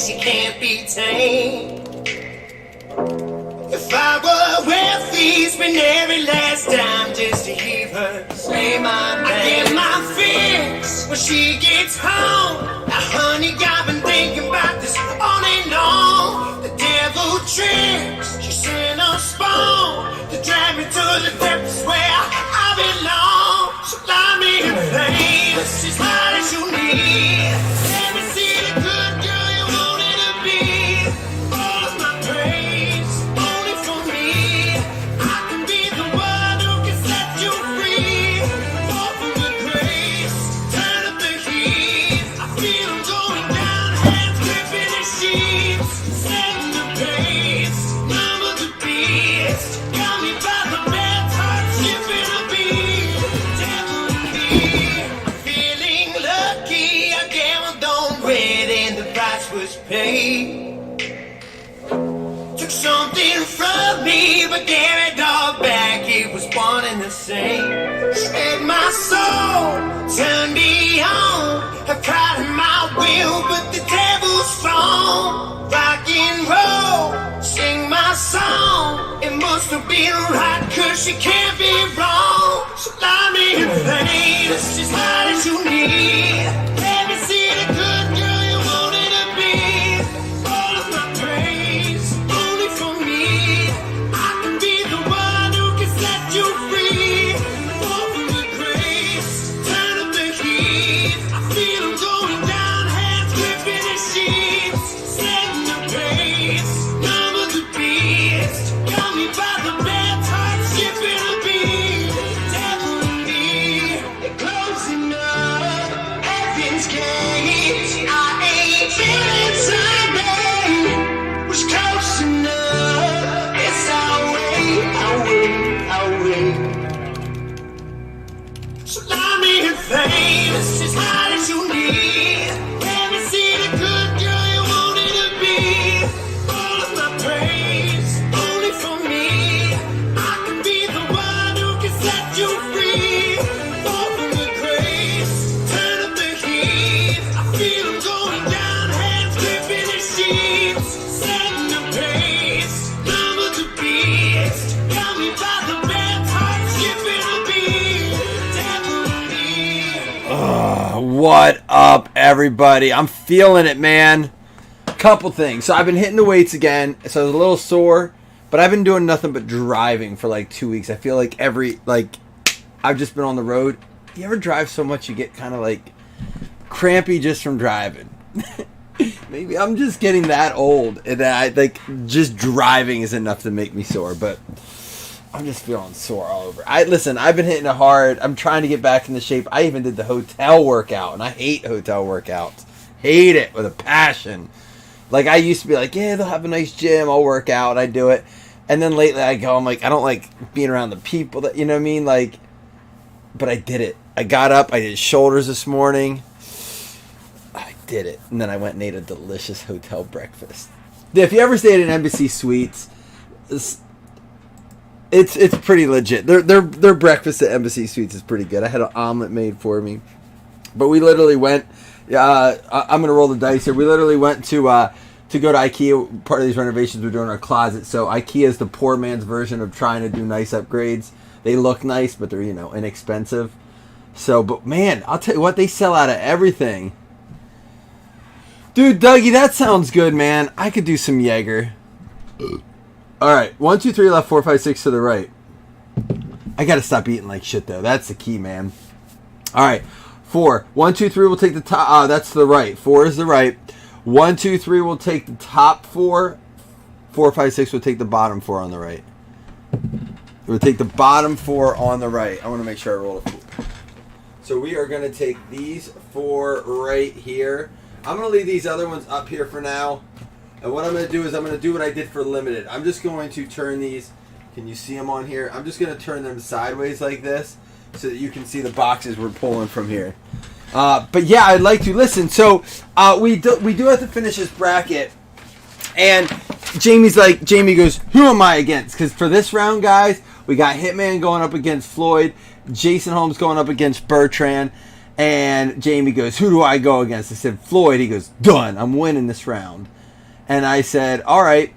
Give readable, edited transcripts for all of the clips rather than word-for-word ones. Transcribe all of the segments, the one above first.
she can't be tamed. If I were wealthy, spend every last dime just to hear her say my name. I get my fix when she gets home. Now, honey, I've been thinking about this all day long. The devil tricks, she sent a spawn to drag me to the depths where I belong. So lie me in pain, she's hot as you need. Let me see the good girl you wanted to be. All of my praise, only for me. I can be the one who can set you free. Fall from the grace, turn up the heat. I feel them going down, hands gripping the sheets. Setting the pace, number the beast. Got me by the bed, heart skipping a beat. Devil in me, I'm feeling lucky. I gambled on red and the price was paid. Took something from me, but gave it all back. It was one and the same. Shred my soul, turn me on. Have pride in my will, but the devil's strong. Rock and roll, sing my song. It must have been right, cause she can't be wrong. So lie me in pain, this is hot as you need. Let me see the good girl you wanted to be. All of my praise, only for me. I can be the one who can set you free. Fall from the grace, turn up the heat. I feel them going down, hands gripping the sheets. Setting the pace, number the beast. Got me by the bed, heart skipping a beat. Devil in me, they're closing up heaven's gates. I ain't feeling Sunday, was close enough. It's our way, our way, our way. So lie me in pain, this is hot as you need. Let me see the good girl you wanted to be. All of my praise, only for me. I can be the one who can set you free. Fall from the grace, turn up the heat. I feel them going down, hands gripping the sheets. Setting the pace, number the beast. Got me by the bed, heart skipping a beat. Devil in me. What up, everybody? I'm feeling it, man. Couple things. So I've been hitting the weights again, so I was a little sore, but I've been doing nothing but driving for like 2 weeks. I feel like I've just been on the road. You ever drive so much you get kind of like crampy just from driving? Maybe I'm just getting that old, and I like just driving is enough to make me sore, but I'm just feeling sore all over. Listen, I've been hitting it hard. I'm trying to get back into shape. I even did the hotel workout, and I hate hotel workouts. Hate it with a passion. Like, I used to be like, yeah, they'll have a nice gym. I'll work out. I do it. And then lately I'm like, I don't like being around the people that, you know what I mean? Like, but I did it. I got up. I did shoulders this morning. I did it. And then I went and ate a delicious hotel breakfast. If you ever stayed at an Embassy Suites, it's pretty legit. Their breakfast at Embassy Suites is pretty good. I had an omelet made for me. But we literally went, I'm going to roll the dice here. We literally went to go to IKEA. Part of these renovations we're doing our closet. So IKEA is the poor man's version of trying to do nice upgrades. They look nice, but they're, inexpensive. So, but man, I'll tell you what, they sell out of everything. Dude, Dougie, that sounds good, man. I could do some Jaeger. All right, 1, 2, 3 left, 4, 5, 6 to the right. I got to stop eating like shit, though. That's the key, man. All right, 4. 1, 2, 3, we'll take the top. That's the right. 4 is the right. 1, 2, 3, we'll take the top 4. 4, 5, 6, we'll take the bottom 4 on the right. We'll take the bottom 4 on the right. I want to make sure I roll it. So we are going to take these 4 right here. I'm going to leave these other ones up here for now. And what I'm going to do is I'm going to do what I did for limited. I'm just going to turn these. Can you see them on here? I'm just going to turn them sideways like this so that you can see the boxes we're pulling from here. But yeah, I'd like to listen. So we do have to finish this bracket. And Jamie goes, who am I against? Because for this round, guys, we got Hitman going up against Floyd, Jason Holmes going up against Bertrand, And Jamie goes, who do I go against? I said, Floyd. He goes, done. I'm winning this round. And I said, all right.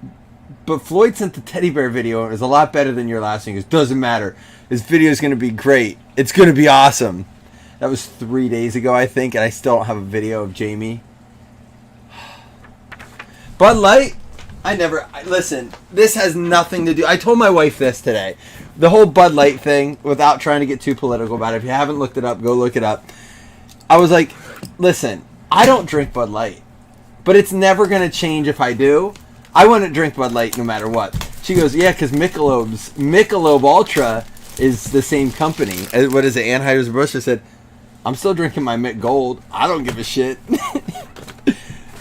But Floyd sent the teddy bear video. And it was a lot better than your last one. He goes, doesn't matter. This video is going to be great. It's going to be awesome. That was 3 days ago, I think. And I still don't have a video of Jamie. Bud Light, listen, this has nothing to do. I told my wife this today. The whole Bud Light thing, without trying to get too political about it. If you haven't looked it up, go look it up. I was like, listen, I don't drink Bud Light, but it's never going to change if I do. I wouldn't drink Bud Light no matter what. She goes, yeah, because Michelob Ultra is the same company. What is it, Anheuser-Busch? I said, I'm still drinking my Mick Gold. I don't give a shit.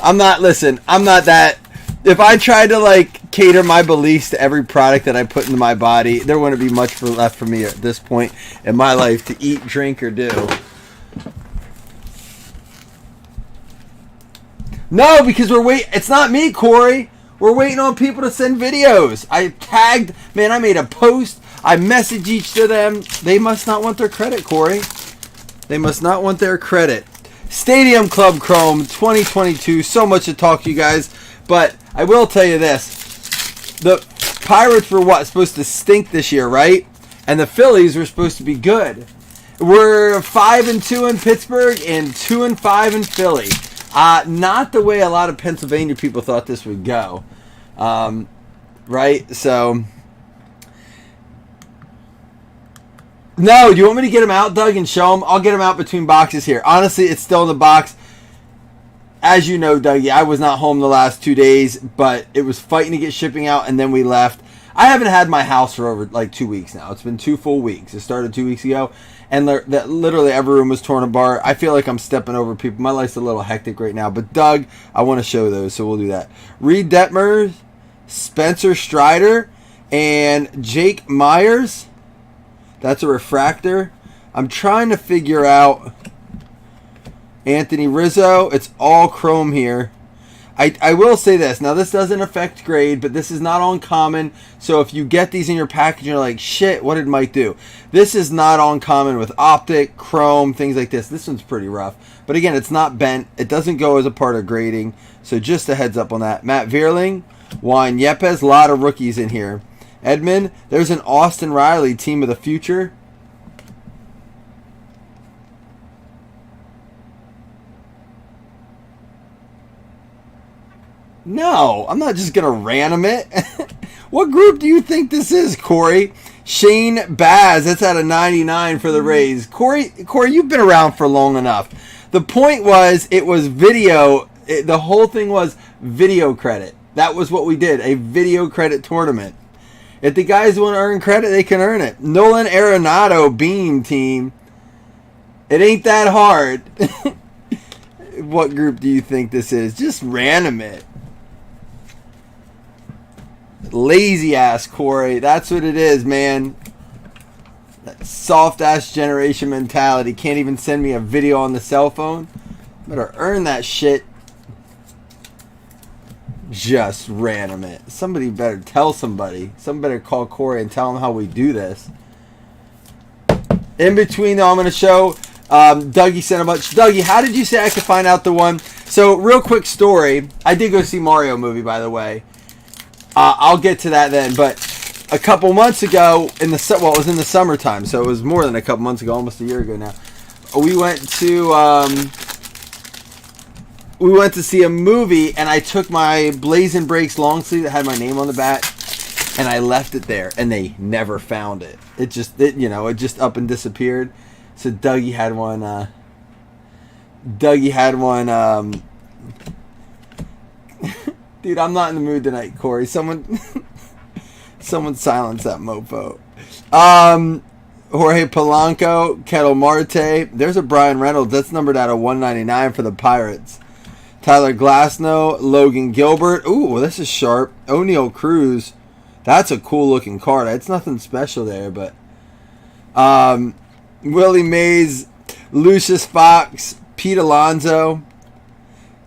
I'm not that. If I tried to, like, cater my beliefs to every product that I put into my body, there wouldn't be much left for me at this point in my life to eat, drink, or do. No, because it's not me, Corey. We're waiting on people to send videos. I made a post. I messaged each of them. They must not want their credit, Corey. They must not want their credit. Stadium Club Chrome 2022. So much to talk to you guys. But I will tell you this. The Pirates were supposed to stink this year, right? And the Phillies were supposed to be good. We're 5-2 in Pittsburgh and 2-5 in Philly. Not the way a lot of Pennsylvania people thought this would go. Right? So. No, do you want me to get them out, Doug, and show them? I'll get them out between boxes here. Honestly, it's still in the box. As you know, Dougie, I was not home the last 2 days, but it was fighting to get shipping out, and then we left. I haven't had my house for over like 2 weeks now. It's been 2 full weeks. It started 2 weeks ago, and literally every room was torn apart. I feel like I'm stepping over people. My life's a little hectic right now, but Doug, I want to show those, so we'll do that. Reed Detmers, Spencer Strider, and Jake Myers. That's a refractor. I'm trying to figure out Anthony Rizzo. It's all chrome here. I will say this. Now, this doesn't affect grade, but this is not uncommon. So if you get these in your package and you're like, shit, what did Mike do? This is not uncommon with optic, chrome, things like this. This one's pretty rough. But again, it's not bent. It doesn't go as a part of grading. So just a heads up on that. Matt Vierling, Juan Yepes, a lot of rookies in here. Edmund, there's an Austin Riley team of the future. No, I'm not just going to random it. What group do you think this is, Corey? Shane Baz, that's out of 99 for the Rays. Corey, you've been around for long enough. The point was, it was video. The whole thing was video credit. That was what we did, a video credit tournament. If the guys want to earn credit, they can earn it. Nolan Arenado, Beam Team. It ain't that hard. What group do you think this is? Just random it. Lazy ass Corey. That's what it is, man. That soft ass generation mentality. Can't even send me a video on the cell phone. Better earn that shit. Just random it. Somebody better tell somebody. Somebody better call Corey and tell him how we do this. In between, though, I'm going to show Dougie sent a bunch. Dougie, how did you say I could find out the one? So, real quick story. I did go see Mario movie, by the way. I'll get to that then. But a couple months ago, it was in the summertime, so it was more than a couple months ago, almost a year ago now. We went to see a movie, and I took my Blazing Brakes long sleeve that had my name on the back, and I left it there, and they never found it. It just up and disappeared. So Dougie had one. Dude, I'm not in the mood tonight, Corey. Someone silence that mofo. Jorge Polanco, Kettle Marte. There's a Brian Reynolds. That's numbered out of 199 for the Pirates. Tyler Glasnow, Logan Gilbert. Ooh, this is sharp. O'Neal Cruz. That's a cool looking card. It's nothing special there, but Willie Mays, Lucius Fox, Pete Alonso.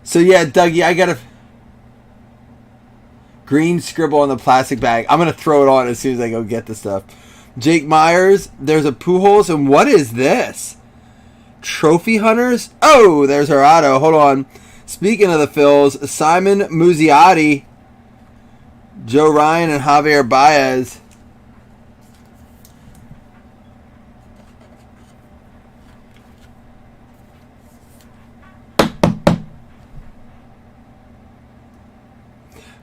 So yeah, Dougie, I got a green scribble on the plastic bag. I'm gonna throw it on as soon as I go get the stuff. Jake Myers. There's a Pujols, and what is this? Trophy Hunters. Oh, there's our auto. Hold on. Speaking of the Phils, Simon Muzziotti, Joe Ryan, and Javier Baez.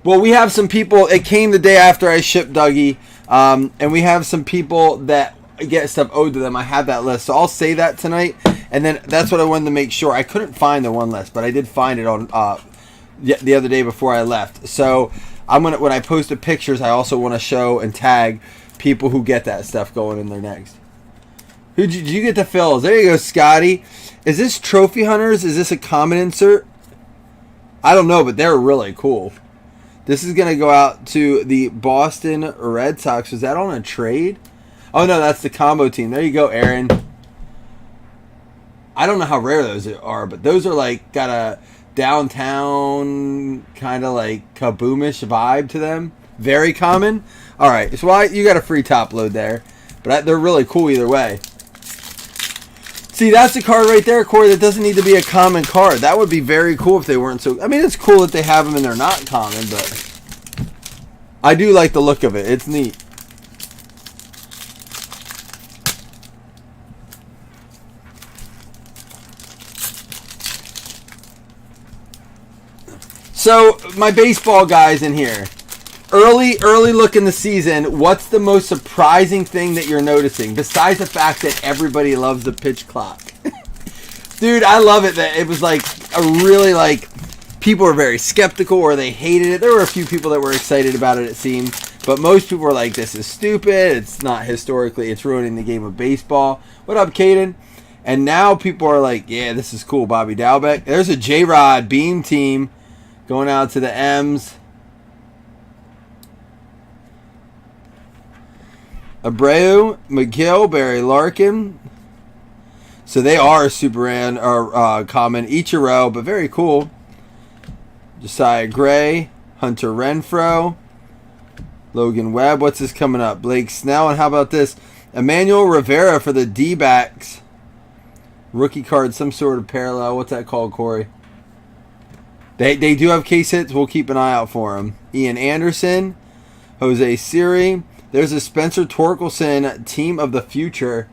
Well, we have some people. It came the day after I shipped Dougie, and we have some people that get stuff owed to them. I have that list, so I'll say that tonight. And then that's what I wanted to make sure. I couldn't find the one list, but I did find it on the other day before I left. So I'm gonna, when I posted pictures, I also want to show and tag people who get that stuff going in there next. Did you get the Phils? There you go, Scotty. Is this Trophy Hunters? Is this a common insert? I don't know, but they're really cool. This is going to go out to the Boston Red Sox. Was that on a trade? Oh, no, that's the combo team. There you go, Aaron. I don't know how rare those are, but those are like got a downtown kind of like kaboomish vibe to them. Very common. All right, so you got a free top load there, but they're really cool either way. See, that's a card right there, Corey, that doesn't need to be a common card. That would be very cool if they weren't so... I mean, it's cool that they have them and they're not common, but... I do like the look of it. It's neat. So, my baseball guys in here. Early look in the season, what's the most surprising thing that you're noticing? Besides the fact that everybody loves the pitch clock. Dude, I love it that it was like a really like, people were very skeptical or they hated it. There were a few people that were excited about it seemed. But most people were like, this is stupid. It's not historically, it's ruining the game of baseball. What up, Caden? And now people are like, yeah, this is cool, Bobby Dalbec. There's a J-Rod Beam team going out to the M's. Abreu, McGill, Barry Larkin. So they are super rare or common. Ichiro, but very cool. Josiah Gray, Hunter Renfroe, Logan Webb. What's this coming up? Blake Snell. And how about this? Emmanuel Rivera for the D-backs. Rookie card, some sort of parallel. What's that called, Corey? They do have case hits. We'll keep an eye out for them. Ian Anderson, Jose Siri. There's a Spencer Torkelson Team of the Future.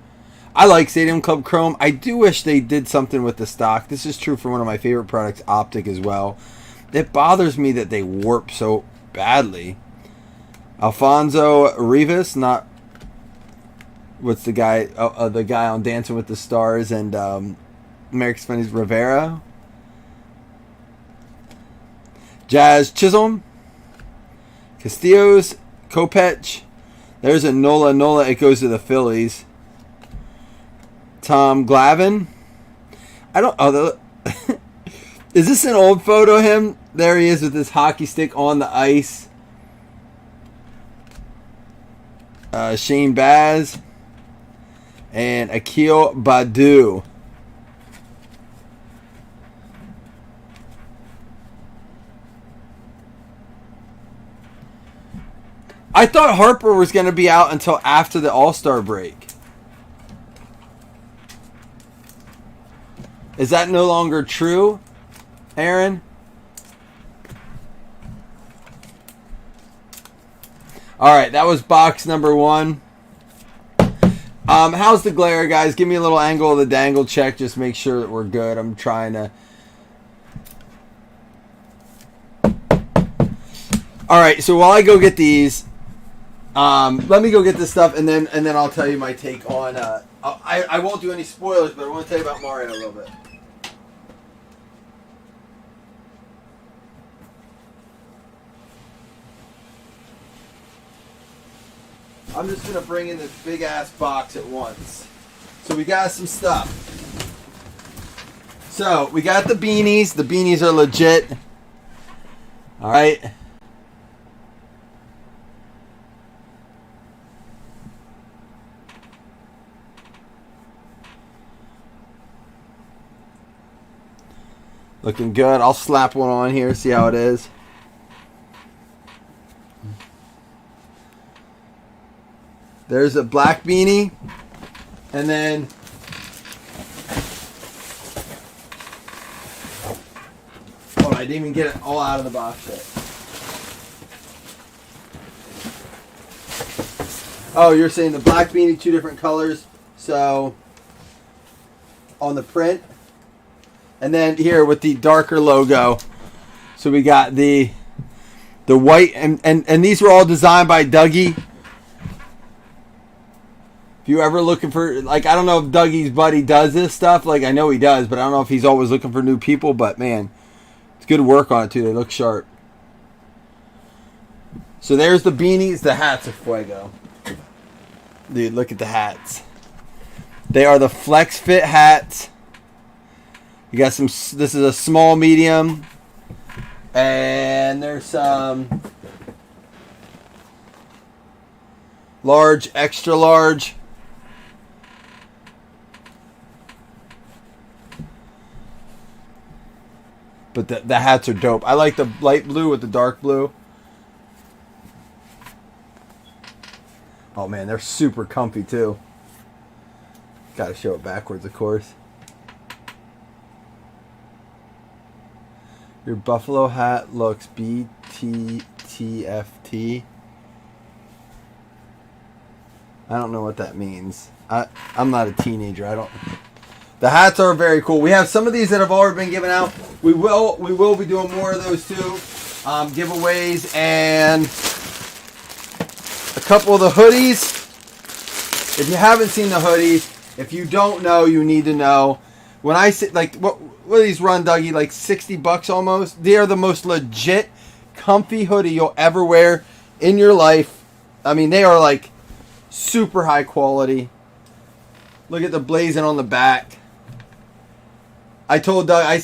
I like Stadium Club Chrome. I do wish they did something with the stock. This is true for one of my favorite products, Optic, as well. It bothers me that they warp so badly. Alfonso Rivas, not... What's the guy? The guy on Dancing with the Stars and America's Funniest, Rivera. Jazz Chisholm. Castillos. Kopech. There's a Nola. It goes to the Phillies. Tom Glavine. I don't... Oh, is this an old photo of him? There he is with his hockey stick on the ice. Shane Baz. And Akil Badu. I thought Harper was going to be out until after the All-Star break. Is that no longer true, Aaron? All right, that was box number 1. How's the glare, guys? Give me a little angle of the dangle check. Just make sure that we're good. I'm trying to... All right, so while I go get these... let me go get this stuff, and then I'll tell you my take on... I won't do any spoilers, but I want to tell you about Mario a little bit. I'm just going to bring in this big-ass box at once. So we got some stuff. So, we got the beanies. The beanies are legit. All right. Looking good. I'll slap one on here, see how it is. There's a black beanie. And then I didn't even get it all out of the box yet. Oh, you're saying the black beanie, 2 different colors. So, on the print. And then here with the darker logo. So we got the white, and these were all designed by Dougie. If you're ever looking for, like, I don't know if Dougie's buddy does this stuff. Like, I know he does, but I don't know if he's always looking for new people. But, man, it's good work on it, too. They look sharp. So there's the beanies. The hats are fuego. Dude, look at the hats. They are the Flex Fit hats. You got some, this is a small, medium. And there's some large, extra large. But the hats are dope. I like the light blue with the dark blue. Oh man, they're super comfy too. Gotta show it backwards, of course. Your buffalo hat looks BTTFT. I don't know what that means. I'm not a teenager. I don't. The hats are very cool. We have some of these that have already been given out. We will be doing more of those too. Giveaways and a couple of the hoodies. If you haven't seen the hoodies, if you don't know, you need to know. When I say, like, what do these run, Dougie? Like $60 almost. They are the most legit, comfy hoodie you'll ever wear in your life. I mean, they are like super high quality. Look at the blazing on the back. I told Doug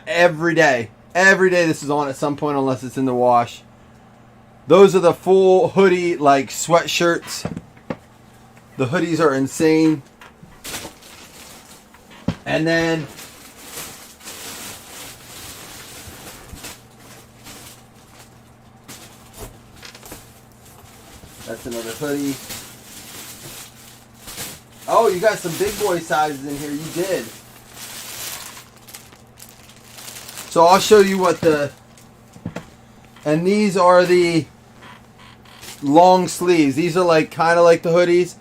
every day this is on at some point unless it's in the wash. Those are the full hoodie like sweatshirts. The hoodies are insane. And then that's another hoodie. Oh, you got some big boy sizes in here. You did. So I'll show you what and these are the long sleeves. These are like kind of like the hoodies.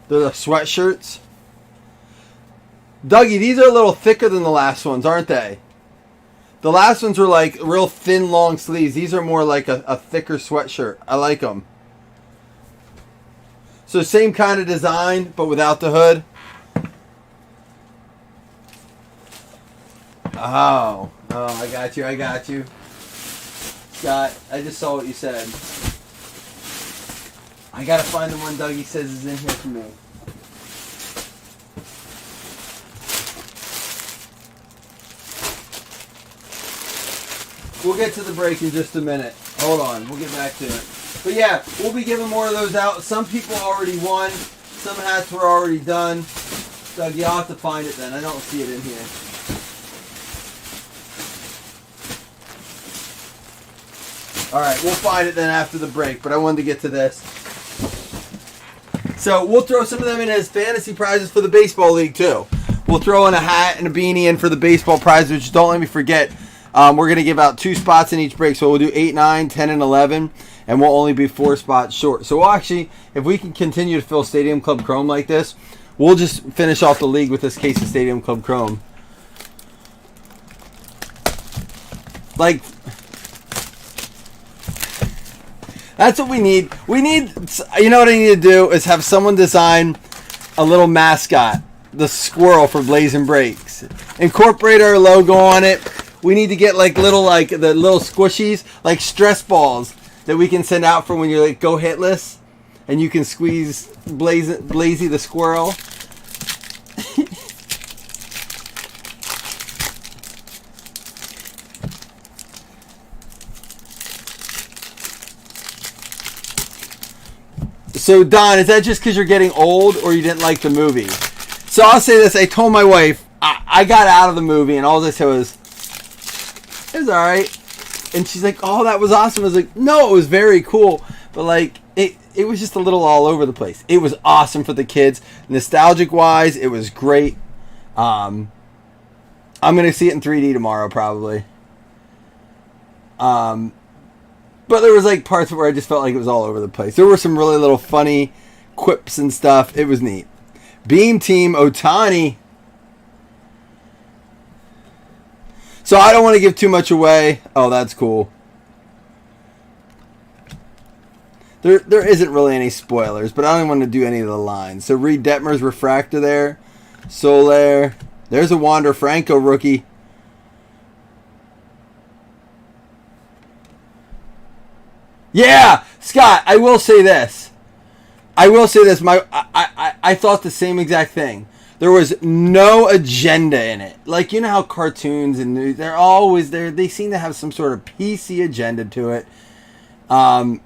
They're the sweatshirts. Dougie, these are a little thicker than the last ones, aren't they? The last ones were like real thin long sleeves. These are more like a thicker sweatshirt. I like them. So same kind of design, but without the hood. Oh, I got you. Scott, I just saw what you said. I gotta find the one Dougie says is in here for me. We'll get to the break in just a minute. Hold on, we'll get back to it. But yeah, we'll be giving more of those out. Some people already won. Some hats were already done. Dougie, I'll have to find it then. I don't see it in here. Alright, we'll find it then after the break, but I wanted to get to this. So we'll throw some of them in as fantasy prizes for the baseball league too. We'll throw in a hat and a beanie in for the baseball prize, which don't let me forget, we're going to give out 2 spots in each break. So we'll do 8, 9, 10, and 11, and we'll only be 4 spots short. So we'll actually, if we can continue to fill Stadium Club Chrome like this, we'll just finish off the league with this case of Stadium Club Chrome. Like, that's what we need. We need, you know what I need to do is have someone design a little mascot, the squirrel for Blazing Breaks. Incorporate our logo on it. We need to get like the little squishies, like stress balls that we can send out for when you're like go hitless, and you can squeeze Blazy the squirrel. So, Don, is that just because you're getting old or you didn't like the movie? So, I'll say this. I told my wife, I got out of the movie, and all I said was, it was alright. And she's like, oh, that was awesome. I was like, no, it was very cool. But, like, it was just a little all over the place. It was awesome for the kids. Nostalgic-wise, it was great. I'm going to see it in 3D tomorrow, probably. But there was like parts where I just felt like it was all over the place. There were some really little funny quips and stuff. It was neat. Beam Team Otani. So I don't want to give too much away. Oh, that's cool. There isn't really any spoilers, but I don't want to do any of the lines. So Reed Detmer's refractor there. Soler. There's a Wander Franco rookie. Yeah, Scott, I will say this. I thought the same exact thing. There was no agenda in it. Like, you know how cartoons and news, they're always there. They seem to have some sort of PC agenda to it. I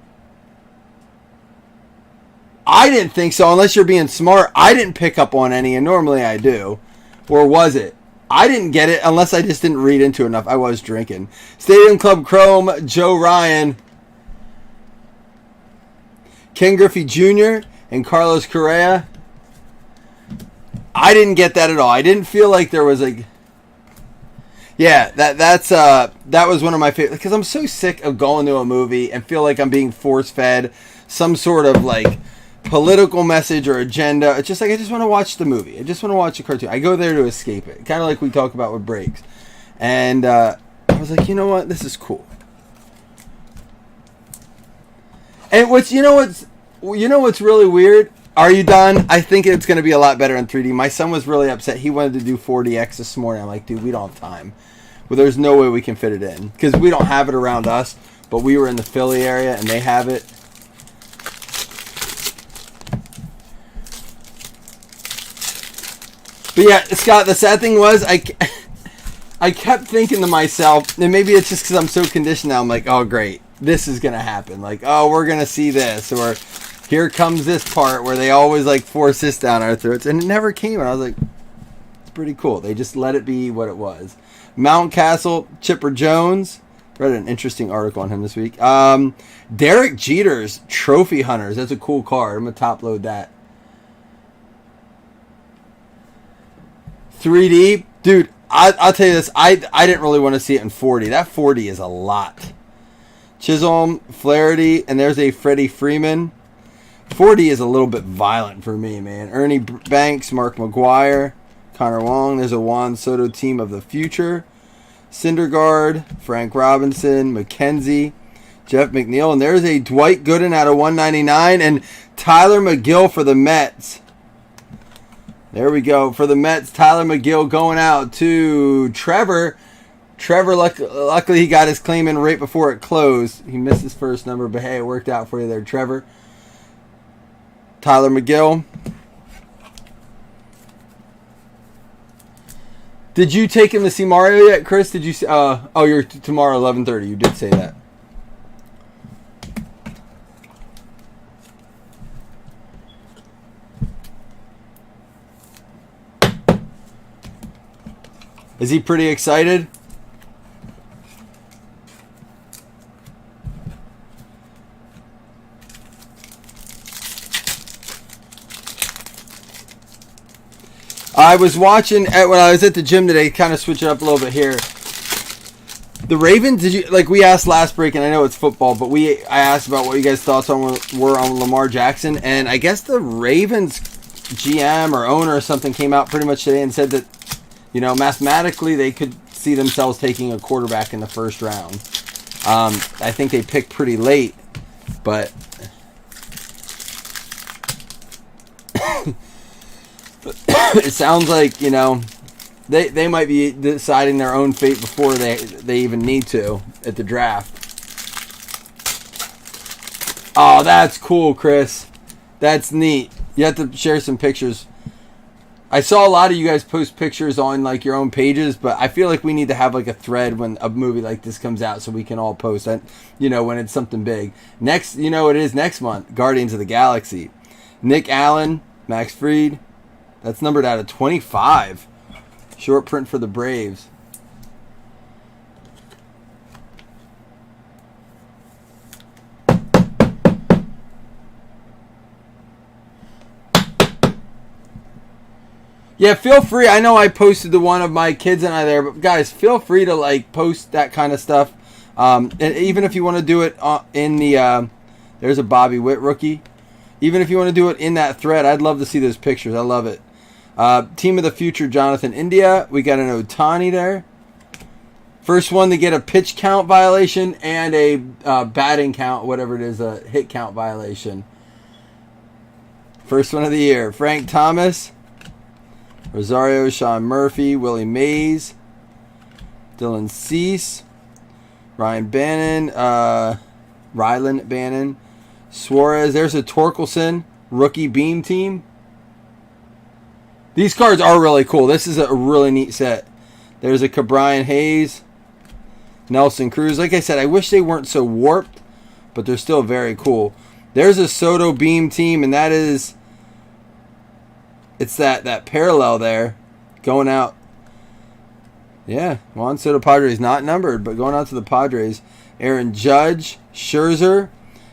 didn't think so, unless you're being smart. I didn't pick up on any, and normally I do. Or was it? I didn't get it unless I just didn't read into it enough. I was drinking. Stadium Club Chrome, Joe Ryan. Ken Griffey Jr. and Carlos Correa. I didn't get that at all. I didn't feel like there was a... Yeah, that was one of my favorite... Because I'm so sick of going to a movie and feel like I'm being force-fed some sort of, like, political message or agenda. It's just like, I just want to watch the movie. I just want to watch a cartoon. I go there to escape it. Kind of like we talk about with breaks. And I was like, you know what? This is cool. And what's really weird? Are you done? I think it's going to be a lot better in 3D. My son was really upset. He wanted to do 4DX this morning. I'm like, dude, we don't have time. Well, there's no way we can fit it in because we don't have it around us. But we were in the Philly area and they have it. But yeah, Scott, the sad thing was I kept thinking to myself, and maybe it's just because I'm so conditioned now. I'm like, oh, great. This is going to happen. Like, oh, we're going to see this. Or here comes this part where they always, like, force this down our throats. And it never came. And I was like, it's pretty cool. They just let it be what it was. Mountcastle, Chipper Jones. Read an interesting article on him this week. Derek Jeter's Trophy Hunters. That's a cool card. I'm going to top load that. 3D. Dude, I'll tell you this. I didn't really want to see it in 40. That 40 is a lot. Chisholm, Flaherty, and there's a Freddie Freeman. 40 is a little bit violent for me, man. Ernie Banks, Mark McGuire, Connor Wong. There's a Juan Soto team of the future. Syndergaard, Frank Robinson, McKenzie, Jeff McNeil. And there's a Dwight Gooden out of 199 and Tyler McGill for the Mets. There we go. For the Mets, Tyler McGill going out to Trevor. Luckily he got his claim in right before it closed. He missed his first number, but hey, it worked out for you there, Trevor. Tyler McGill. Did you take him to see Mario yet, Chris? Did you see, you're tomorrow 11:30. You did say that. Is he pretty excited? I was watching when I was at the gym today, kind of switch it up a little bit here. The Ravens, we asked last break, and I know it's football, but I asked about what you guys' thoughts were on Lamar Jackson, and I guess the Ravens GM or owner or something came out pretty much today and said that, mathematically they could see themselves taking a quarterback in the first round. I think they picked pretty late, but it sounds like, they might be deciding their own fate before they even need to at the draft. Oh, that's cool, Chris. That's neat. You have to share some pictures. I saw a lot of you guys post pictures on your own pages, but I feel like we need to have a thread when a movie like this comes out so we can all post that, when it's something big. Next, it is next month, Guardians of the Galaxy. Nick Allen, Max Fried. That's numbered out of 25. Short print for the Braves. Yeah, feel free. I know I posted the one of my kids and I there, but guys, feel free to post that kind of stuff. And even if you want to do it in the, there's a Bobby Witt rookie. Even if you want to do it in that thread, I'd love to see those pictures. I love it. Team of the future, Jonathan India. We got an Ohtani there. First one to get a pitch count violation and a batting count, whatever it is, a hit count violation. First one of the year. Frank Thomas, Rosario, Sean Murphy, Willie Mays, Dylan Cease, Ryan Bannon, Rylan Bannon, Suarez. There's a Torkelson rookie beam team. These cards are really cool. This is a really neat set. There's a Cabrian Hayes, Nelson Cruz. Like I said, I wish they weren't so warped, but they're still very cool. There's a Soto beam team, and that is, it's that parallel there going out. Yeah, Juan Soto Padres, not numbered, but going out to the Padres. Aaron Judge, Scherzer,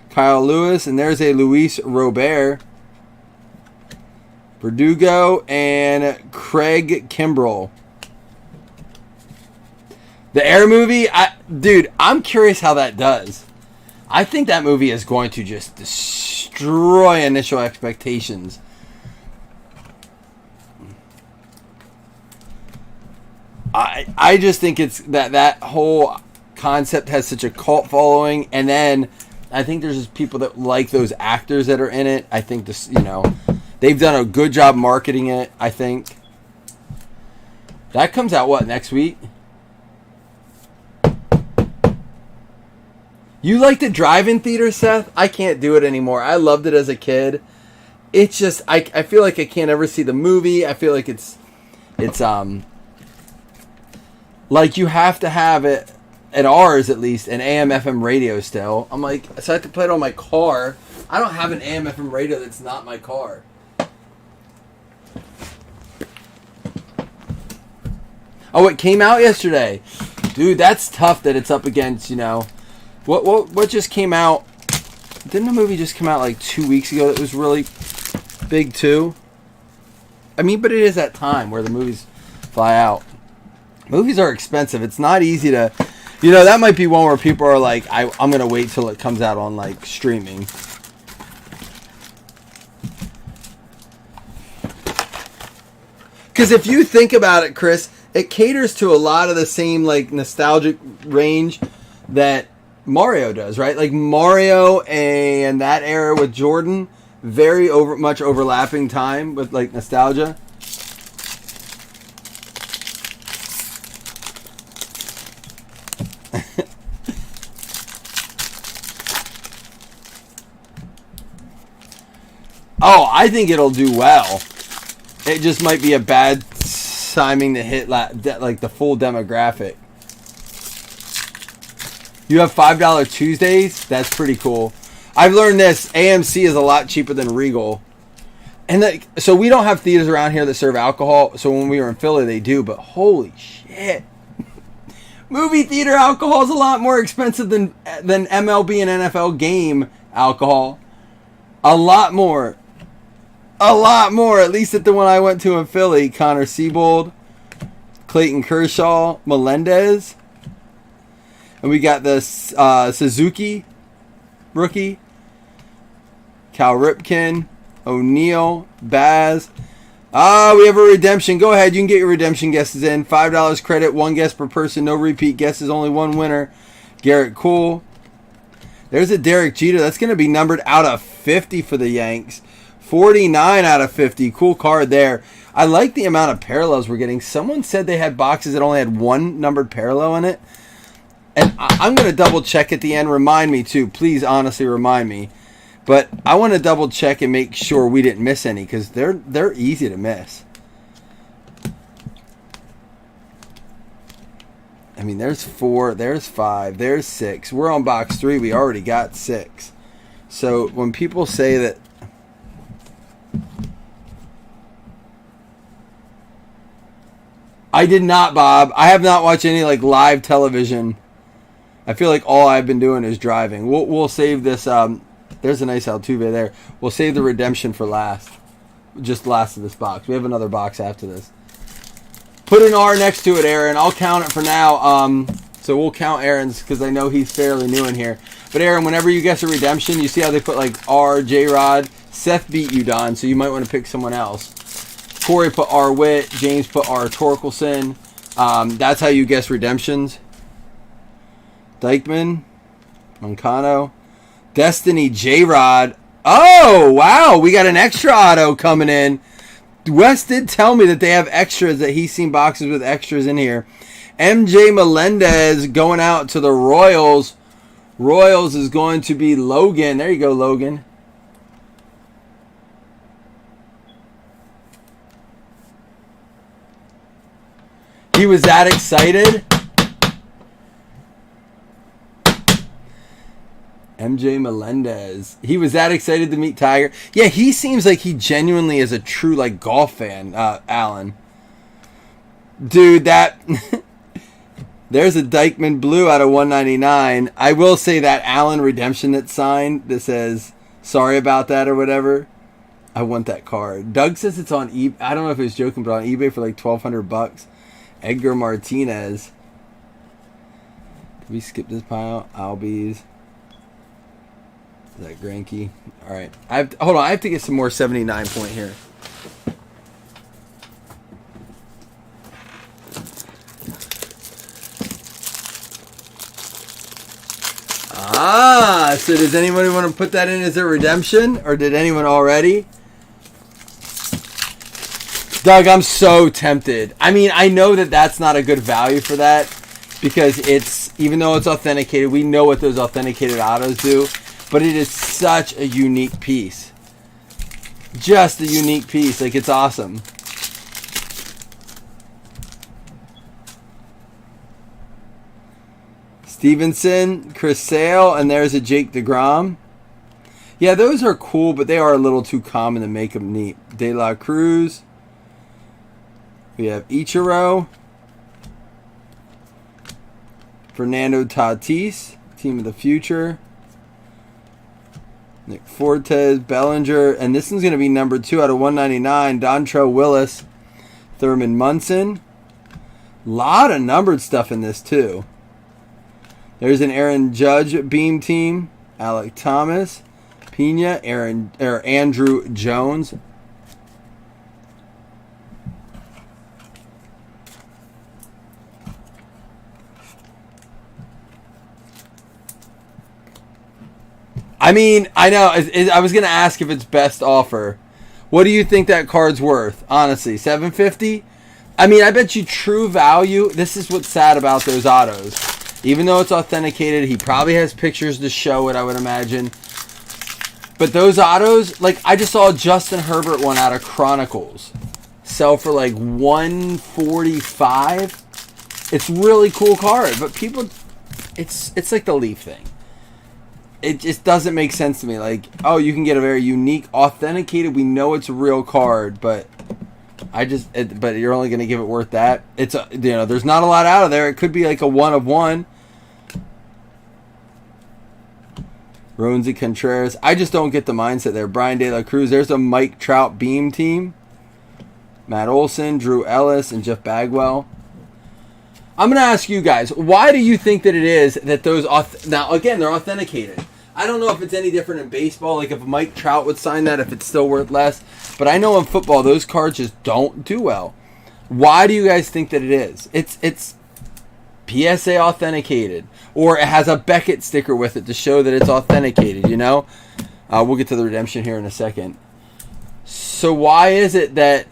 Kyle Lewis, and there's a Luis Robert, Verdugo, and Craig Kimbrell. The Air movie, dude, I'm curious how that does. I think that movie is going to just destroy initial expectations. I just think it's that whole concept has such a cult following, and then I think there's just people that like those actors that are in it. I think this, they've done a good job marketing it. I think that comes out next week. You like the drive-in theater, Seth? I can't do it anymore. I loved it as a kid. It's just I feel like I can't ever see the movie. I feel like it's like you have to have it at ours at least an AM/FM radio still. I'm like, so I have to play it on my car. I don't have an AM/FM radio that's not my car. Oh, it came out yesterday, dude. That's tough that it's up against what just came out. Didn't the movie just come out like 2 weeks ago that was really big too? I mean, but it is that time where the movies fly out. Movies are expensive. It's not easy to, that might be one where people are like, I'm going to wait till it comes out on like streaming. Because if you think about it, Chris, it caters to a lot of the same like nostalgic range that Mario does, right? Like Mario and that era with Jordan, very much overlapping time with like nostalgia. Oh, I think it'll do well. It just might be a bad timing to hit like the full demographic. You have $5 Tuesdays? That's pretty cool. I've learned this. AMC is a lot cheaper than Regal. And so we don't have theaters around here that serve alcohol. So when we were in Philly, they do. But holy shit. Movie theater alcohol is a lot more expensive than MLB and NFL game alcohol. A lot more. A lot more. At least at the one I went to in Philly. Connor Siebold, Clayton Kershaw, Melendez. And we got the Suzuki rookie, Cal Ripken, O'Neal, Baz. We have a redemption. Go ahead. You can get your redemption guesses in. $5 credit, one guess per person. No repeat guesses. Only one winner. Garrett Cole. There's a Derek Jeter. That's going to be numbered out of 50 for the Yanks. 49 out of 50. Cool card there. I like the amount of parallels we're getting. Someone said they had boxes that only had one numbered parallel in it. And I'm going to double check at the end. Remind me too. Please honestly remind me. But I want to double check and make sure we didn't miss any because they're easy to miss. I mean, there's 4, there's 5, there's 6. We're on box 3. We already got 6. So when people say that, I did not, Bob. I have not watched any like live television. I feel like all I've been doing is driving. We'll save this. There's a nice Altuve there. We'll save the redemption for last. Just last of this box. We have another box after this. Put an R next to it, Aaron. I'll count it for now. So we'll count Aaron's because I know he's fairly new in here. But Aaron, whenever you guess a redemption, you see how they put like R, J-Rod. Seth beat you, Don, so you might want to pick someone else. Corey put R. Witt. James put R. Torkelson. That's how you guess redemptions. Dykeman. Moncano. Destiny, J-Rod. Oh, wow. We got an extra auto coming in. Wes did tell me that they have extras, that he's seen boxes with extras in here. MJ Melendez going out to the Royals. Royals is going to be Logan. There you go, Logan. He was that excited. MJ Melendez. He was that excited to meet Tiger. Yeah, he seems like he genuinely is a true like golf fan, Alan. Dude, that there's a Dykeman Blue out of 199. I will say that Allen redemption that signed that says sorry about that or whatever. I want that card. Doug says it's on eBay. I don't know if he was joking, but on eBay for like $1,200. Edgar Martinez. Did we skip this pile? Albies. Is that Granke? All right. Hold on. I have to get some more 79 point here. So does anybody want to put that in as a redemption? Or did anyone already? Doug, I'm so tempted. I mean, I know that that's not a good value for that because it's, even though it's authenticated, we know what those authenticated autos do, but it is such a unique piece. Just a unique piece. Like, it's awesome. Stevenson, Chris Sale, and there's a Jake DeGrom. Yeah, those are cool, but they are a little too common to make them neat. De La Cruz. We have Ichiro. Fernando Tatis, team of the future. Nick Fortes, Bellinger, and this one's going to be number 2 out of 199. Dontrell Willis, Thurman Munson. Lot of numbered stuff in this too. There's an Aaron Judge beam team. Alec Thomas, Pena, Andrew Jones. I mean, I know. I was going to ask if it's best offer. What do you think that card's worth? Honestly, $750? I mean, I bet you true value. This is what's sad about those autos. Even though it's authenticated, he probably has pictures to show it, I would imagine. But those autos, like, I just saw a Justin Herbert one out of Chronicles sell for like $145. It's really cool card, but people, it's like the Leaf thing. It just doesn't make sense to me. Like, oh, you can get a very unique, authenticated. We know it's a real card, but but you're only going to give it worth that. It's there's not a lot out of there. It could be like a 1 of 1. Roansy Contreras. I just don't get the mindset there. Brian De La Cruz. There's a Mike Trout beam team. Matt Olson, Drew Ellis, and Jeff Bagwell. I'm going to ask you guys, why do you think that it is that those... Now, again, they're authenticated. I don't know if it's any different in baseball. Like, if Mike Trout would sign that, if it's still worth less. But I know in football, those cards just don't do well. Why do you guys think that it is? It's PSA authenticated. Or it has a Beckett sticker with it to show that it's authenticated, you know? We'll get to the redemption here in a second. So why is it that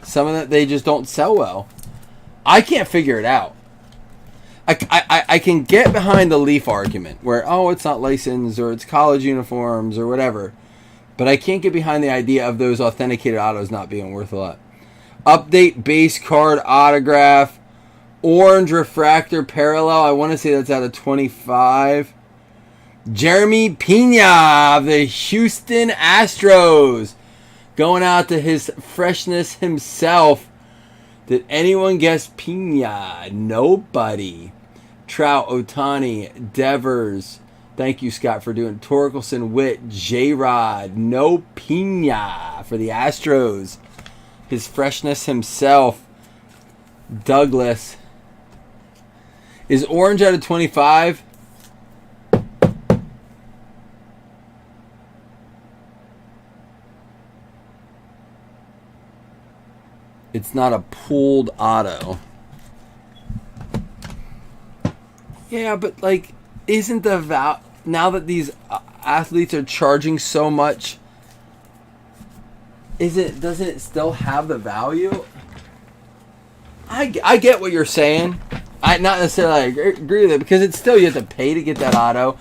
some of that they just don't sell well? I can't figure it out. I can get behind the Leaf argument where, oh, it's not licensed or it's college uniforms or whatever. But I can't get behind the idea of those authenticated autos not being worth a lot. Update base card autograph. Orange refractor parallel. I want to say that's out of 25. Jeremy Pena of the Houston Astros. Going out to his freshness himself. Did anyone guess Pena? Nobody. Trout, Otani, Devers. Thank you, Scott, for doing Torkelson, Witt, J-Rod. No Pena for the Astros. His freshness himself. Douglas. Is orange out of 25? It's not a pooled auto. Yeah, but like, isn't the now that these athletes are charging so much, doesn't it still have the value? I get what you're saying. I not necessarily agree with it, because it's still, you have to pay to get that auto.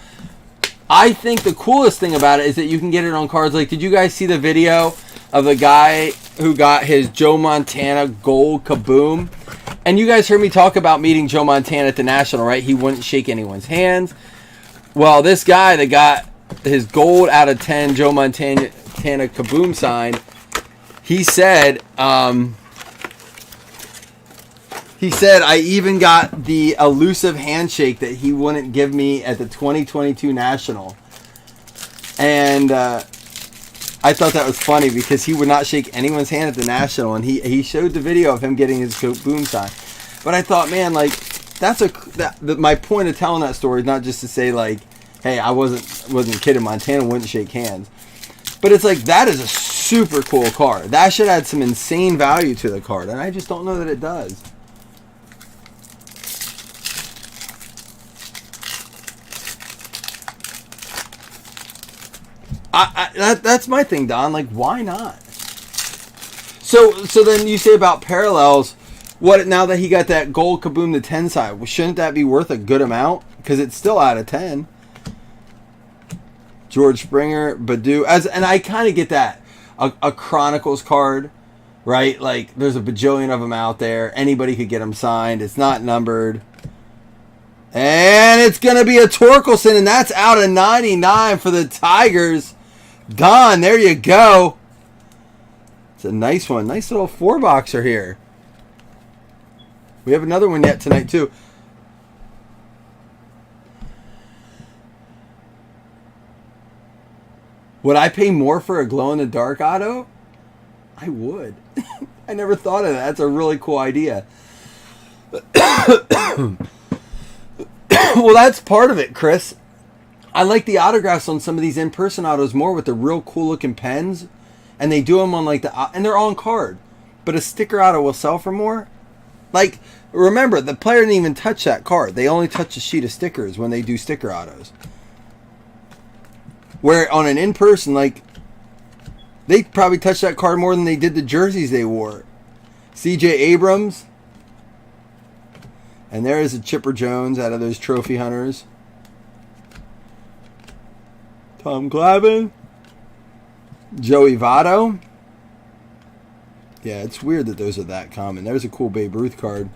I think the coolest thing about it is that you can get it on cards. Like, did you guys see the video of the guy who got his Joe Montana gold Kaboom? And you guys heard me talk about meeting Joe Montana at the National, right? He wouldn't shake anyone's hands. Well, this guy that got his gold out of 10 Joe Montana Kaboom sign, he said, I even got the elusive handshake that he wouldn't give me at the 2022 National. And I thought that was funny, because he would not shake anyone's hand at the National, and he showed the video of him getting his Kaboom sign. But I thought, man, like, my point of telling that story is not just to say, like, hey, I wasn't kidding, Montana wouldn't shake hands. But it's like, that is a super cool card. That should add some insane value to the card, and I just don't know that it does. That's my thing, Don. Like, why not? So then you say about parallels. What, now that he got that gold Kaboom the 10 side, well, shouldn't that be worth a good amount? Because it's still out of 10. George Springer, Badu, and I kind of get that. A Chronicles card, right? Like, there's a bajillion of them out there. Anybody could get them signed. It's not numbered. And it's going to be a Torkelson, and that's out of 99 for the Tigers. Don, there you go. It's a nice one. Nice little 4-boxer here. We have another one yet tonight, too. Would I pay more for a glow-in-the-dark auto? I would. I never thought of that. That's a really cool idea. Well, that's part of it, Chris. I like the autographs on some of these in-person autos more with the real cool-looking pens. And they do them on, like, and they're on card. But a sticker auto will sell for more. Like, remember, the player didn't even touch that card. They only touch a sheet of stickers when they do sticker autos. Where on an in-person, like, they probably touched that card more than they did the jerseys they wore. C.J. Abrams. And there is a Chipper Jones out of those trophy hunters. Tom Glavine. Joey Votto. Yeah, it's weird that those are that common. There's a cool Babe Ruth card.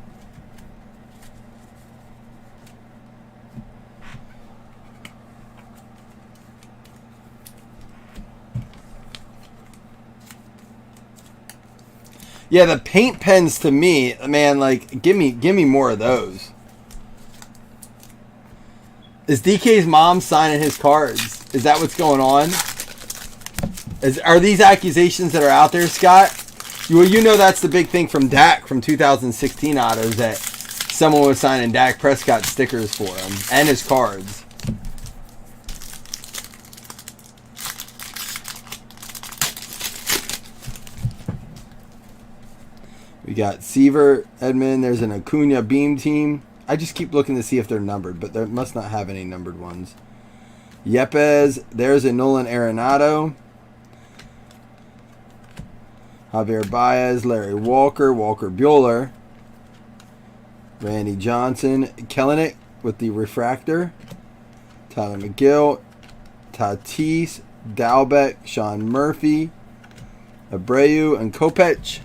Yeah, the paint pens to me, man, like, give me more of those. Is DK's mom signing his cards? Is that what's going on? Are these accusations that are out there, Scott? Well, you know that's the big thing from Dak from 2016 autos, that someone was signing Dak Prescott stickers for him and his cards. We got Seaver, Edmund. There's an Acuna Beam team. I just keep looking to see if they're numbered, but they must not have any numbered ones. Yepes. There's a Nolan Arenado. Javier Baez, Larry Walker, Walker Buehler. Randy Johnson, Kellenick with the refractor. Tyler McGill, Tatis, Dalbec, Sean Murphy, Abreu, and Kopech.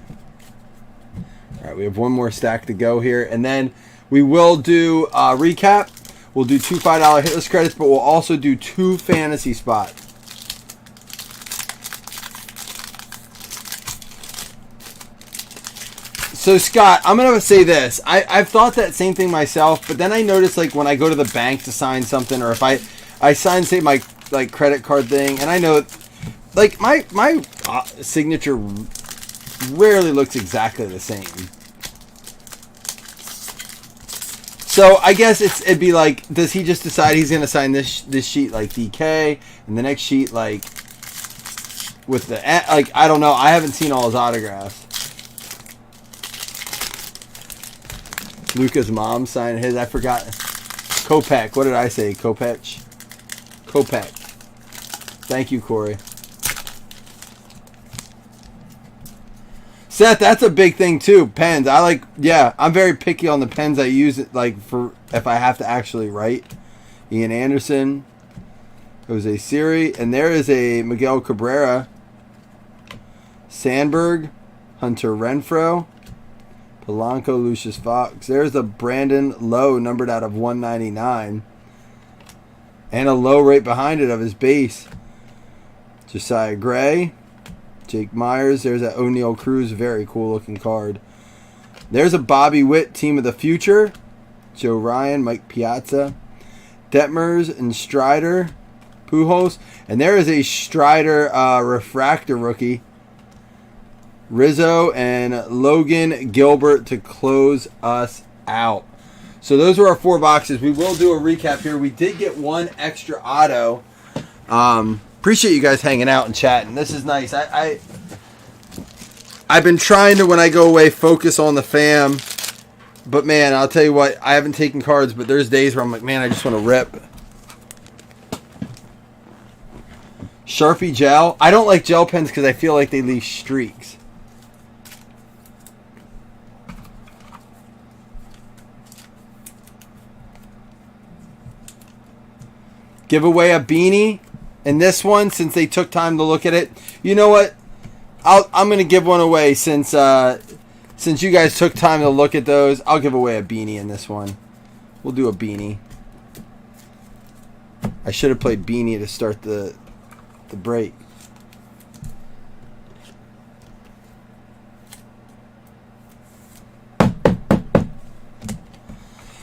All right, we have one more stack to go here, and then we will do a recap. We'll do 2 $5 hitless credits, but we'll also do 2 fantasy spots. So, Scott, I'm going to say this. I've thought that same thing myself, but then I notice, like, when I go to the bank to sign something, or if I sign, say, my, like, credit card thing, and I know, like, my signature rarely looks exactly the same. So I guess it'd be like, does he just decide he's gonna sign this sheet like DK, and the next sheet like with the like, I don't know. I haven't seen all his autographs. Luca's mom signed his. I forgot. Kopech. What did I say? Kopech. Kopech. Thank you, Corey. Seth, that's a big thing too. Pens. I like. Yeah, I'm very picky on the pens I use. It like for if I have to actually write. Ian Anderson, Jose Siri, and there is a Miguel Cabrera, Sandberg, Hunter Renfroe, Polanco, Lucius Fox. There's a Brandon Lowe numbered out of 199, and a low right behind it of his base. Josiah Gray, Jake Myers. There's that O'Neal Cruz, very cool looking card. There's a Bobby Witt Team of the Future, Joe Ryan, Mike Piazza, Detmers and Strider, Pujols, and there is a Strider refractor rookie, Rizzo and Logan Gilbert to close us out. So those were our 4 boxes. We will do a recap here. We did get one extra auto. Appreciate you guys hanging out and chatting. This is nice. I've been trying to, when I go away, focus on the fam. But man, I'll tell you what, I haven't taken cards, but there's days where I'm like, man, I just want to rip. Sharpie gel. I don't like gel pens because I feel like they leave streaks. Give away a beanie in this one since they took time to look at it. You know what? I'm going to give one away since you guys took time to look at those. I'll give away a beanie in this one. We'll do a beanie. I should have played beanie to start the break.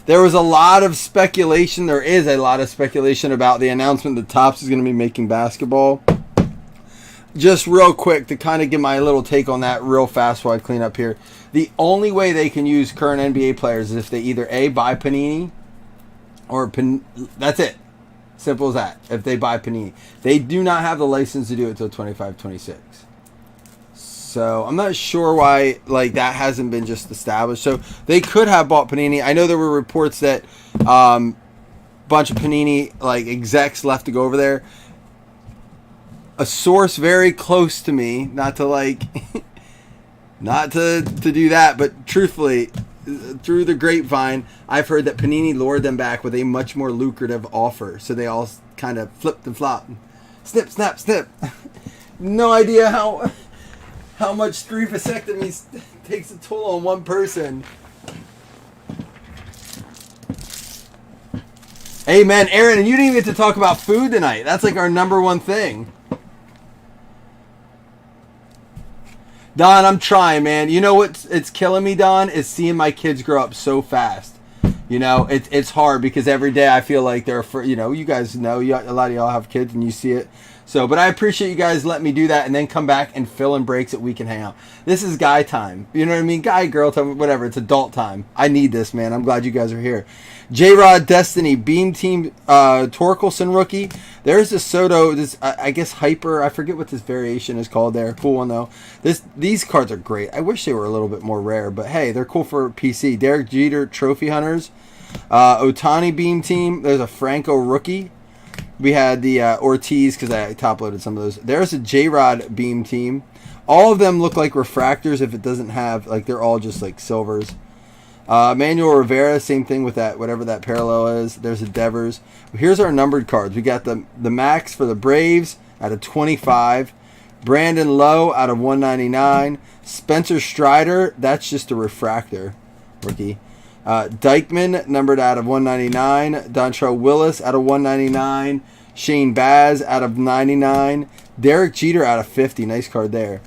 There was a lot of speculation. There is a lot of speculation about the announcement that Topps is going to be making basketball. Just real quick to kind of give my little take on that real fast while I clean up here. The only way they can use current NBA players is if they either A, buy Panini, or that's it. Simple as that. If they buy Panini. They do not have the license to do it until 25-26. So I'm not sure why like that hasn't been just established. So they could have bought Panini. I know there were reports that bunch of Panini like execs left to go over there. A source very close to me, not to like not to do that, but truthfully, through the grapevine, I've heard that Panini lured them back with a much more lucrative offer. So they all kind of flipped and flopped. Snip, snap, snip. No idea how much 3 vasectomies takes a toll on one person. Amen, Aaron, and you didn't even get to talk about food tonight. That's like our number one thing. Don, I'm trying, man. You know what's killing me, Don, is seeing my kids grow up so fast. You know, it's hard because every day I feel like they're, you guys know, a lot of y'all have kids and you see it. So, but I appreciate you guys letting me do that and then come back and fill in breaks that we can hang out. This is guy time. You know what I mean? Guy, girl time, whatever. It's adult time. I need this, man. I'm glad you guys are here. J-Rod Destiny, Beam Team, Torkelson rookie. There's this Soto, I guess Hyper. I forget what this variation is called there. Cool one, though. These cards are great. I wish they were a little bit more rare, but hey, they're cool for PC. Derek Jeter, Trophy Hunters. Otani Beam Team. There's a Franco rookie. We had the Ortiz because I top-loaded some of those. There's a J-Rod Beam Team. All of them look like refractors if it doesn't have, like, they're all just like silvers. Manuel Rivera, same thing with that, whatever that parallel is. There's a Devers. Here's our numbered cards. We got the Max for the Braves out of 25. Brandon Lowe out of 199. Spencer Strider, that's just a refractor rookie. Dykeman, numbered out of 199. Dontrell Willis out of 199. Shane Baz out of 99. Derek Jeter out of 50. Nice card there.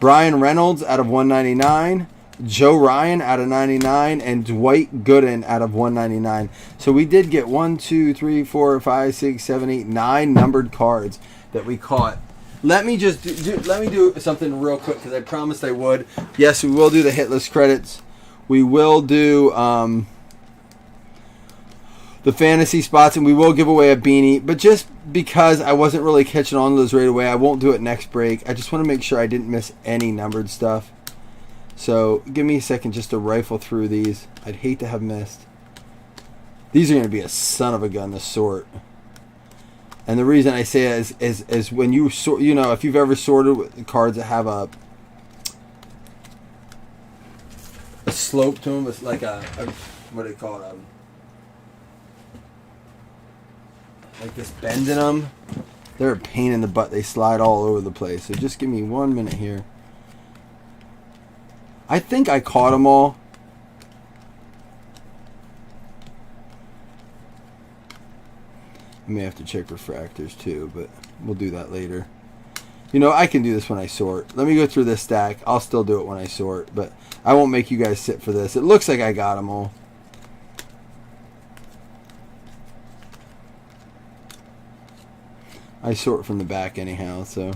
Brian Reynolds out of 199. Joe Ryan out of 99. And Dwight Gooden out of 199. So we did get 1, 2, 3, 4, 5, 6, 7, 8, 9 numbered cards that we caught. Let me just let me do something real quick because I promised I would. Yes, we will do the hit list credits. We will do the fantasy spots, and we will give away a beanie. But just because I wasn't really catching on to those right away, I won't do it next break. I just want to make sure I didn't miss any numbered stuff. So give me a second just to rifle through these. I'd hate to have missed. These are going to be a son of a gun to sort. And the reason I say it is when you sort, you know, if you've ever sorted with cards that have a slope to them, it's like a what do they call it? Like this bend in them. They're a pain in the butt. They slide all over the place. So just give me 1 minute here. I think I caught them all. I may have to check refractors too, but we'll do that later. You know, I can do this when I sort. Let me go through this stack. I'll still do it when I sort, but I won't make you guys sit for this. It looks like I got them all. I sort from the back anyhow, so.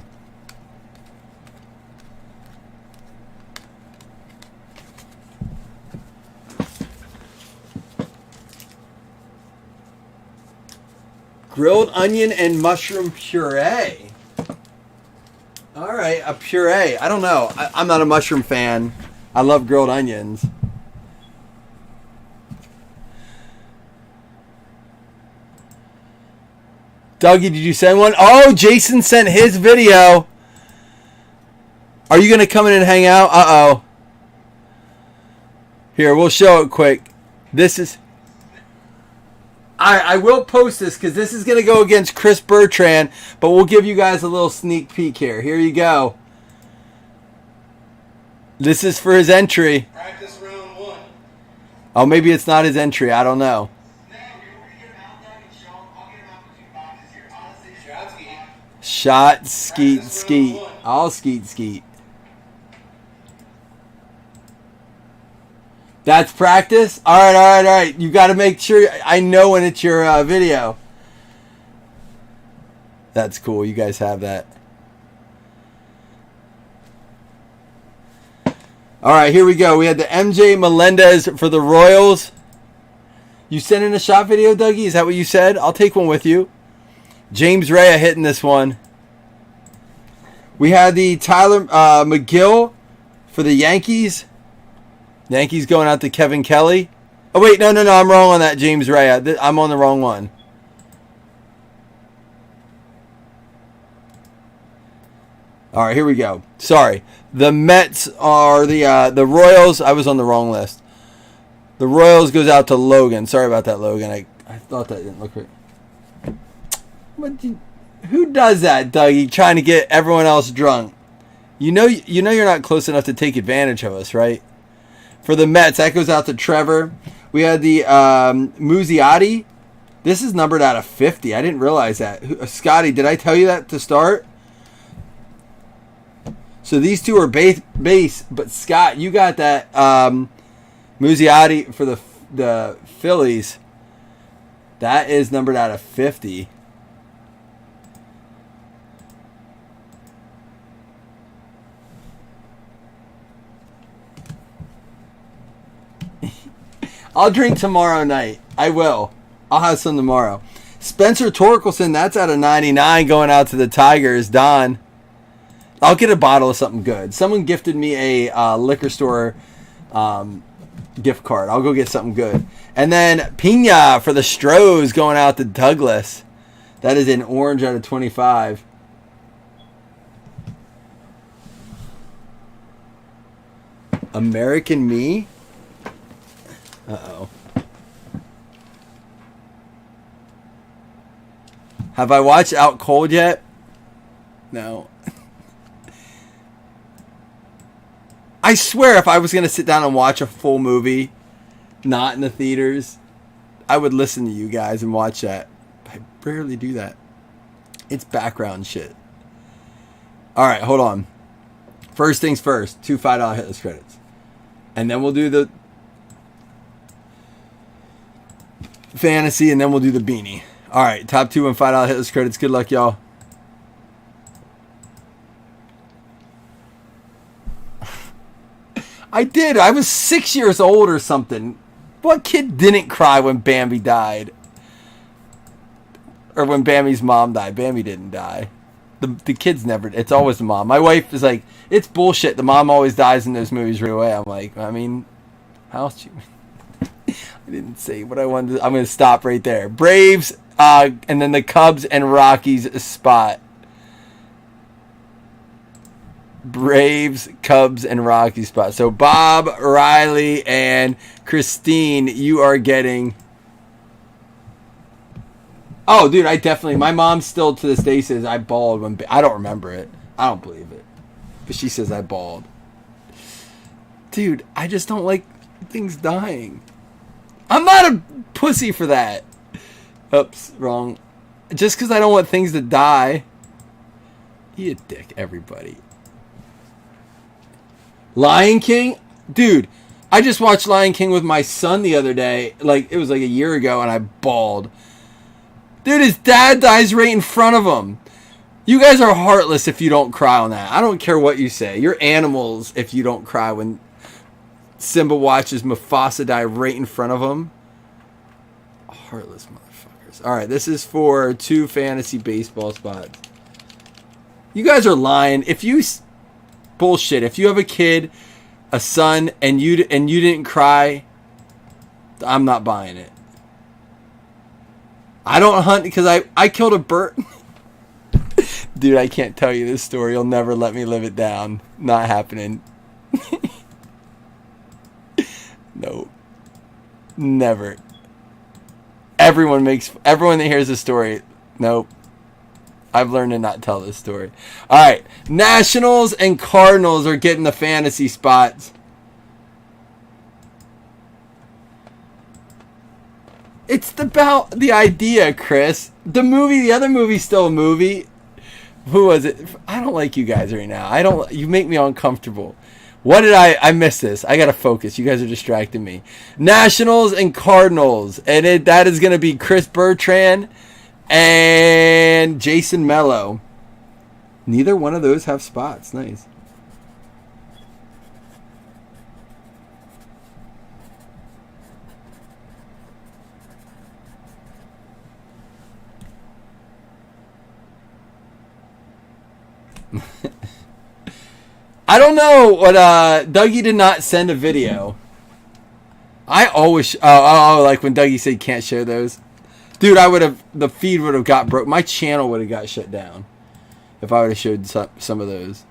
Grilled onion and mushroom puree. All right, a puree. I don't know. I'm not a mushroom fan. I love grilled onions. Dougie, did you send one? Oh, Jason sent his video. Are you going to come in and hang out? Uh-oh. Here, we'll show it quick. This is... I will post this because this is going to go against Chris Bertrand, but we'll give you guys a little sneak peek here. Here you go. This is for his entry. Practice round 1. Oh, maybe it's not his entry. I don't know. Shot, skeet, skeet. I'll skeet, skeet. That's practice? All right. You got to make sure I know when it's your video. That's cool. You guys have that. All right, here we go. We had the MJ Melendez for the Royals. You sent in a shot video, Dougie? Is that what you said? I'll take one with you. James Rea hitting this one. We had the Tyler McGill for the Yankees. Yankees going out to Kevin Kelly. Oh, wait, no. I'm wrong on that, James Rea. I'm on the wrong one. All right, here we go. Sorry. The Mets are the Royals. I was on the wrong list. The Royals goes out to Logan. Sorry about that, Logan. I thought that didn't look right. Who does that, Dougie? Trying to get everyone else drunk. You know you're not close enough to take advantage of us, right? For the Mets, that goes out to Trevor. We had the Muzziotti. This is numbered out of 50. I didn't realize that. Scotty, did I tell you that to start? So these two are base, but Scott, you got that Muzziotti for the Phillies. That is numbered out of 50. I'll drink tomorrow night. I will. I'll have some tomorrow. Spencer Torkelson, that's out of 99 going out to the Tigers. Don. I'll get a bottle of something good. Someone gifted me a liquor store gift card. I'll go get something good. And then Pina for the Stros going out to Douglas. That is an orange out of 25. American Me? Uh-oh. Have I watched Out Cold yet? No. I swear if I was going to sit down and watch a full movie, not in the theaters, I would listen to you guys and watch that. I rarely do that. It's background shit. Alright, hold on. First things first, 2 $5 hitless credits. And then we'll do the fantasy, and then we'll do the beanie. Alright, top 2 and $5 hitless credits. Good luck, y'all. I did. I was 6 years old or something. What kid didn't cry when Bambi died? or when Bammy's mom died. Bammy didn't die. The kids never. It's always the mom. My wife is like, it's bullshit. The mom always dies in those movies right away. I'm like, I mean, how else? I didn't say what I wanted to. I'm going to stop right there. Braves, and then the Cubs and Rockies spot. Braves, Cubs, and Rockies spot. So Bob, Riley, and Christine, you are getting. Oh, dude, I definitely. My mom still to this day says I bawled when. I don't remember it. I don't believe it. But she says I bawled. Dude, I just don't like things dying. I'm not a pussy for that. Oops, wrong. Just because I don't want things to die. You dick, everybody. Lion King? Dude, I just watched Lion King with my son the other day. Like, it was like a year ago, and I bawled. Dude, his dad dies right in front of him. You guys are heartless if you don't cry on that. I don't care what you say. You're animals if you don't cry when Simba watches Mufasa die right in front of him. Heartless motherfuckers. All right, this is for 2 fantasy baseball spots. You guys are lying. If you bullshit, if you have a kid, a son, and you didn't cry, I'm not buying it. I don't hunt because I killed a bird. Dude, I can't tell you this story. You'll never let me live it down. Not happening. No. Never. Everyone that hears this story, nope. I've learned to not tell this story. All right. Nationals and Cardinals are getting the fantasy spots. It's about the idea, Chris. The other movie's still a movie. Who was it? I don't like you guys right now. You make me uncomfortable. What did I miss this? I gotta focus. You guys are distracting me. Nationals and Cardinals. And that is gonna be Chris Bertrand and Jason Mello. Neither one of those have spots. Nice. I don't know what Dougie did not send a video. I always like when Dougie said can't share those. Dude, the feed would have got broke. My channel would have got shut down if I would have showed some of those.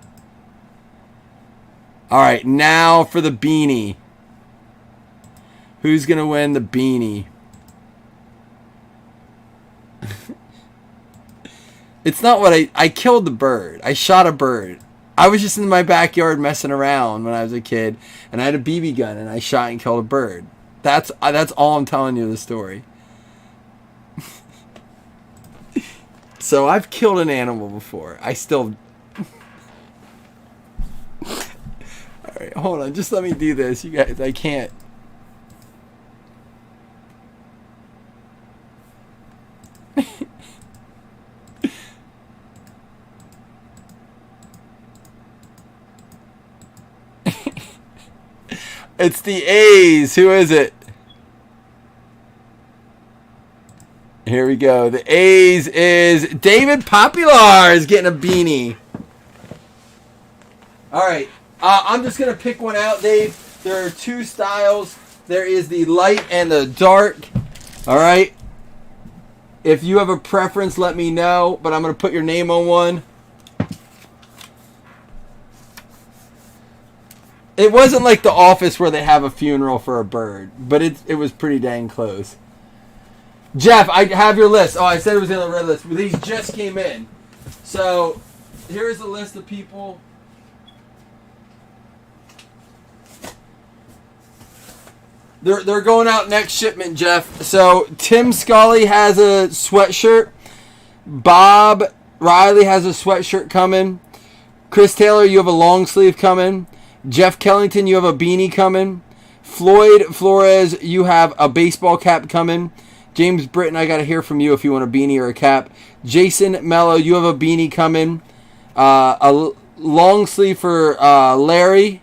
All right, now for the beanie. Who's going to win the beanie? It's not what I killed the bird. I shot a bird. I was just in my backyard messing around when I was a kid, and I had a BB gun, and I shot and killed a bird. That's all I'm telling you the story. So I've killed an animal before. I still... Alright, hold on. Just let me do this. You guys, I can't. It's the A's. Who is it? Here we go. The A's is David Popular is getting a beanie. All right. I'm just going to pick one out, Dave. There are 2 styles. There is the light and the dark. All right. If you have a preference, let me know. But I'm going to put your name on one. It wasn't like The Office where they have a funeral for a bird, but it was pretty dang close. Jeff, I have your list. Oh, I said it was in the red list. These just came in. So, here's the list of people. They're going out next shipment, Jeff. So, Tim Scully has a sweatshirt. Bob Riley has a sweatshirt coming. Chris Taylor, you have a long sleeve coming. Jeff Kellington, you have a beanie coming. Floyd Flores, you have a baseball cap coming. James Britton, I got to hear from you if you want a beanie or a cap. Jason Mello, you have a beanie coming. A long sleeve for Larry.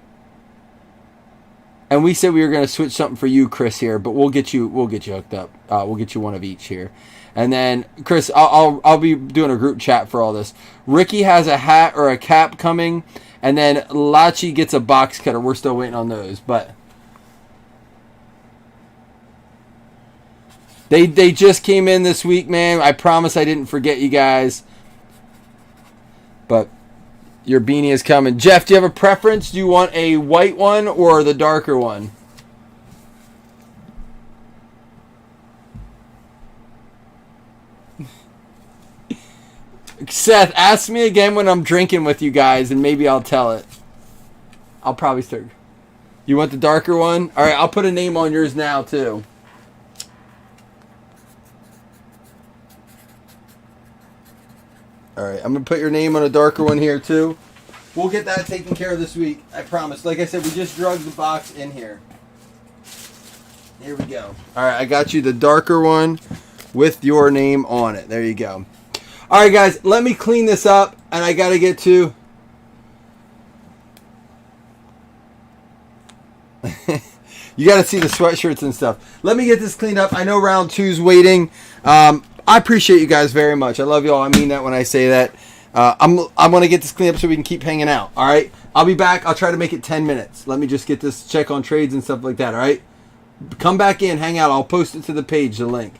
And we said we were going to switch something for you, Chris, here, but we'll get you hooked up. We'll get you one of each here. And then Chris, I'll be doing a group chat for all this. Ricky has a hat or a cap coming, and then Lachi gets a box cutter. We're still waiting on those, but they just came in this week, man. I promise I didn't forget you guys. But your beanie is coming. Jeff, do you have a preference? Do you want a white one or the darker one? Seth, ask me again when I'm drinking with you guys, and maybe I'll tell it. I'll probably start. You want the darker one? All right, I'll put a name on yours now, too. All right, I'm going to put your name on a darker one here, too. We'll get that taken care of this week, I promise. Like I said, we just drugged the box in here. Here we go. All right, I got you the darker one with your name on it. There you go. All right, guys, let me clean this up, and I got to get to... You got to see the sweatshirts and stuff. Let me get this cleaned up. I know round 2's waiting. I appreciate you guys very much. I love you all. I mean that when I say that. I'm going to get this cleaned up so we can keep hanging out, all right? I'll be back. I'll try to make it 10 minutes. Let me just get this check on trades and stuff like that, all right? Come back in, hang out. I'll post it to the page, the link.